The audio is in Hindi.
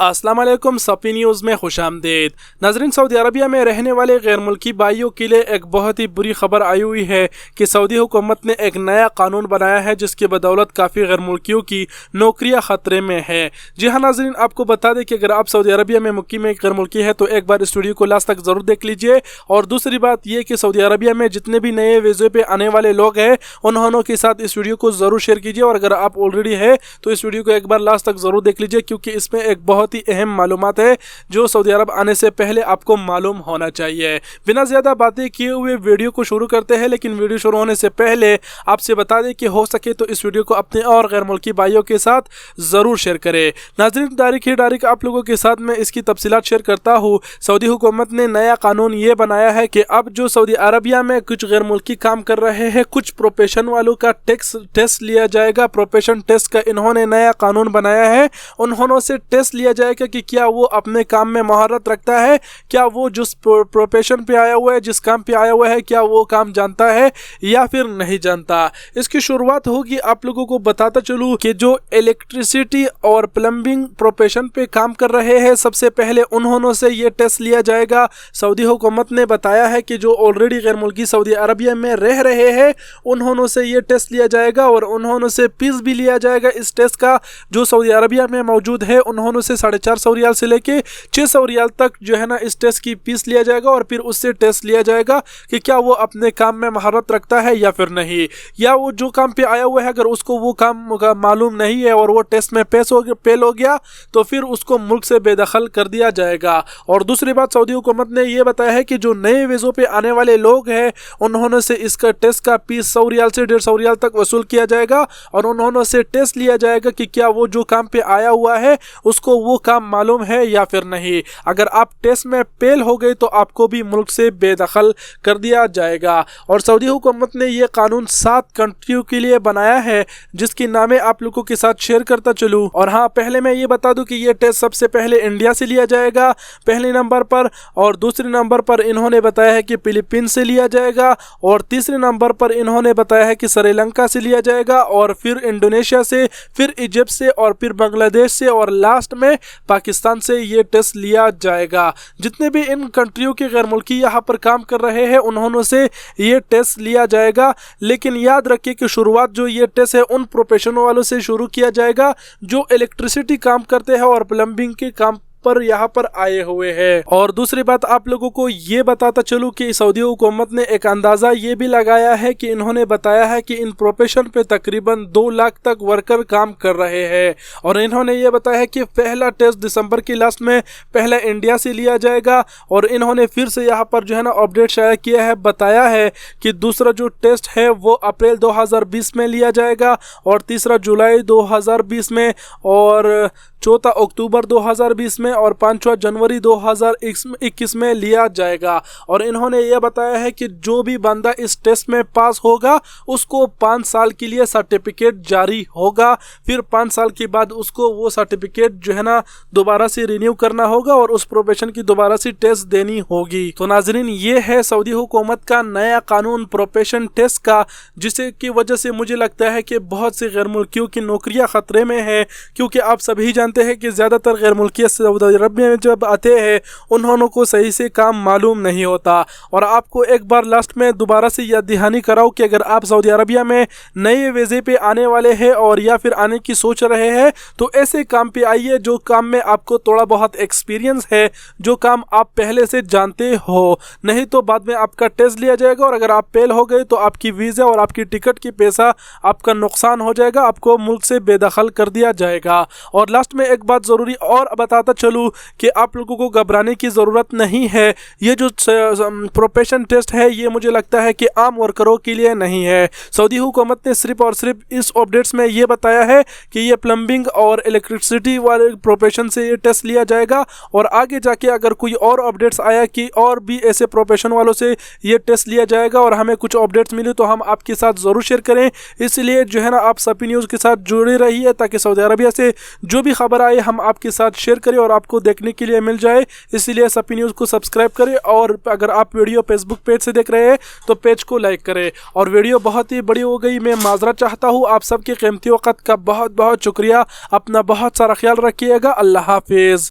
अस्सलाम वालेकुम, सफ़ी न्यूज़ में खुशामदीद। नाज़रीन, सऊदी अरबिया में रहने वाले गैर मुल्की भाइयों के लिए एक बहुत ही बुरी खबर आई हुई है कि सऊदी हुकूमत ने एक नया कानून बनाया है जिसकी बदौलत काफ़ी गैर मुल्कियों की नौकरियां ख़तरे में है। जी हाँ नाज़रीन, आपको बता दें कि अगर आप सऊदी अरबिया में मुकीम एक गैर मुल्की है तो एक बार इस वीडियो को लास्ट तक ज़रूर देख लीजिए। और दूसरी बात यह कि सऊदी अरबिया में जितने भी नए वीज़े पे आने वाले लोग हैं उन्होंने के साथ इस वीडियो को ज़रूर शेयर कीजिए। और अगर आप ऑलरेडी है तो इस वीडियो को एक बार लास्ट तक ज़रूर देख लीजिए, क्योंकि इसमें एक बहुत ही अहम मालूमात है जो सऊदी अरब आने से पहले आपको मालूम होना चाहिए। बिना ज़्यादा बातें किए हुए वीडियो को शुरू करते हैं, लेकिन वीडियो शुरू होने से पहले आपसे बता दें कि हो सके तो इस वीडियो को अपने और गैर मुल्की भाइयों के साथ ज़रूर शेयर करें। नाज़रीन, डायरेक्ट आप लोगों के साथ मैं इसकी तफसीलात शेयर करता हूँ। सऊदी हुकूमत ने नया कानून ये बनाया है कि अब जो सऊदी अरबिया में कुछ गैर मुल्की काम कर रहे हैं, कुछ प्रोफेशन वालों का टेस्ट लिया जाएगा। प्रोफेशन टेस्ट का इन्होंने नया कानून बनाया है। उन्होंने से टेस्ट लिया जाएगा कि क्या वो अपने काम में महारत रखता है, क्या वो जिस प्रोफेशन पे आया हुआ है, जिस काम पे आया हुआ है, क्या वो काम जानता है या फिर नहीं जानता। इसकी शुरुआत होगी, आप लोगों को बताता चलूँ कि जो इलेक्ट्रिसिटी और प्लम्बिंग प्रोफेशन पे काम कर रहे हैं, सबसे पहले उन्होंने से ये टेस्ट लिया जाएगा। सऊदी हुकूमत ने बताया है कि जो ऑलरेडी गैर मुल्की सऊदी अरबिया में रह रहे हैं उन्होंने से ये टेस्ट लिया जाएगा और उन्होंने से फीस भी लिया जाएगा इस टेस्ट का। जो सऊदी अरबिया में मौजूद है उन्होंने से 450 रियाल से लेके 600 रियाल तक जो है ना इस टेस्ट की फीस लिया जाएगा। और फिर उससे टेस्ट लिया जाएगा कि क्या वो अपने काम में महारत रखता है या फिर नहीं, या वो जो काम पे आया हुआ है अगर उसको वो काम मालूम नहीं है और वो टेस्ट में फेल हो गया तो फिर उसको मुल्क से बेदखल कर दिया जाएगा। और दूसरी बात, सऊदी हुकूमत ने यह बताया है कि जो नए वीज़ों पे आने वाले लोग हैं उन्होंने से इसका टेस्ट का फीस 100 रियाल से 150 रियाल तक वसूल किया जाएगा और उन्होंने से टेस्ट लिया जाएगा कि क्या वो जो काम पे आया हुआ है उसको वो काम मालूम है या फिर नहीं। अगर आप टेस्ट में फेल हो गए तो आपको भी मुल्क से बेदखल कर दिया जाएगा। और सऊदी हुकूमत ने यह कानून 7 कंट्रियों के लिए बनाया है जिसकी नामे आप लोगों के साथ शेयर करता चलूँ। और हाँ, पहले मैं ये बता दूं कि ये टेस्ट सबसे पहले इंडिया से लिया जाएगा पहले नंबर पर, और दूसरे नंबर पर इन्होंने बताया है कि फिलीपींस से लिया जाएगा, और तीसरे नंबर पर इन्होंने बताया है कि श्रीलंका से लिया जाएगा, और फिर इंडोनेशिया से, फिर इजिप्ट से, और फिर बांग्लादेश से, और लास्ट में पाकिस्तान से ये टेस्ट लिया जाएगा। जितने भी इन कंट्रियों के गैर मुल्की यहाँ पर काम कर रहे हैं उन्होंने से ये टेस्ट लिया जाएगा। लेकिन याद रखिए कि शुरुआत जो ये टेस्ट है उन प्रोफेशनल वालों से शुरू किया जाएगा जो इलेक्ट्रिसिटी काम करते हैं और प्लम्बिंग के काम पर यहाँ पर आए हुए हैं। और दूसरी बात, आप लोगों को ये बताता चलूँ कि सऊदी हुकूमत ने एक अंदाज़ा ये भी लगाया है कि इन्होंने बताया है कि इन प्रोफेशन पे तकरीबन 2 लाख तक वर्कर काम कर रहे हैं। और इन्होंने ये बताया है कि पहला टेस्ट दिसंबर की लास्ट में पहला इंडिया से लिया जाएगा, और इन्होंने फिर से यहाँ पर जो है ना अपडेट शाया किया है, बताया है कि दूसरा जो टेस्ट है वो अप्रैल 2020 में लिया जाएगा, और तीसरा जुलाई 2020 में, और चौथा अक्टूबर 2020 में, और 5वां जनवरी 2021 में लिया जाएगा। और इन्होंने यह बताया है कि जो भी बंदा इस टेस्ट में पास होगा उसको 5 साल के लिए सर्टिफिकेट जारी होगा। फिर 5 साल के बाद उसको वो सर्टिफिकेट जो है ना दोबारा से रिन्यू करना होगा और उस प्रोफेशन की दोबारा से टेस्ट देनी होगी। तो नाजरीन, ये है सऊदी हुकूमत का नया कानून प्रोफेशन टेस्ट का, जिससे की वजह से मुझे लगता है कि बहुत से गैर मुल्कियों की नौकरियां खतरे में है। क्योंकि आप सभी जानते हैं कि ज़्यादातर गैर मुल्की सऊदी अरबिया में जब आते हैं उन्होंने को सही से काम मालूम नहीं होता। और आपको एक बार लास्ट में दोबारा से याद दहानी कराऊँ कि अगर आप सऊदी अरबिया में नए वीज़े पे आने वाले हैं और या फिर आने की सोच रहे हैं तो ऐसे काम पे आइए जो काम में आपको थोड़ा बहुत एक्सपीरियंस है, जो काम आप पहले से जानते हो। नहीं तो बाद में आपका टेस्ट लिया जाएगा और अगर आप फेल हो गए तो आपकी वीज़ा और आपकी टिकट की पैसा आपका नुकसान हो जाएगा, आपको मुल्क से बेदखल कर दिया जाएगा। और लास्ट में एक बात ज़रूरी और बताता चलूँ कि आप लोगों को घबराने की ज़रूरत नहीं है। ये जो प्रोफेशन टेस्ट है ये मुझे लगता है कि आम वर्करों के लिए नहीं है। सऊदी हुकूमत ने सिर्फ और सिर्फ इस अपडेट्स में ये बताया है कि ये प्लम्बिंग और इलेक्ट्रिसिटी वाले प्रोफेशन से ये टेस्ट लिया जाएगा, और आगे जाके अगर कोई और अपडेट्स आया कि और भी ऐसे प्रोफेशन वालों से ये टेस्ट लिया जाएगा और हमें कुछ अपडेट्स मिले तो हम आपके साथ ज़रूर शेयर करें। इसलिए जो है ना आप सफ़ी न्यूज़ के साथ जुड़े रहिए ताकि सऊदी अरबिया से जो भी खबर आए हम आपके साथ शेयर करें और आपको देखने के लिए मिल जाए। इसलिए सफ़ी न्यूज़ को सब्सक्राइब करें, और अगर आप वीडियो फेसबुक पेज से देख रहे हैं तो पेज को लाइक करें। और वीडियो बहुत ही बड़ी हो गई, मैं माजरत चाहता हूँ। आप सबके कीमती वक़्त का बहुत बहुत शुक्रिया। अपना बहुत सारा ख्याल रखिएगा। अल्लाह हाफिज़।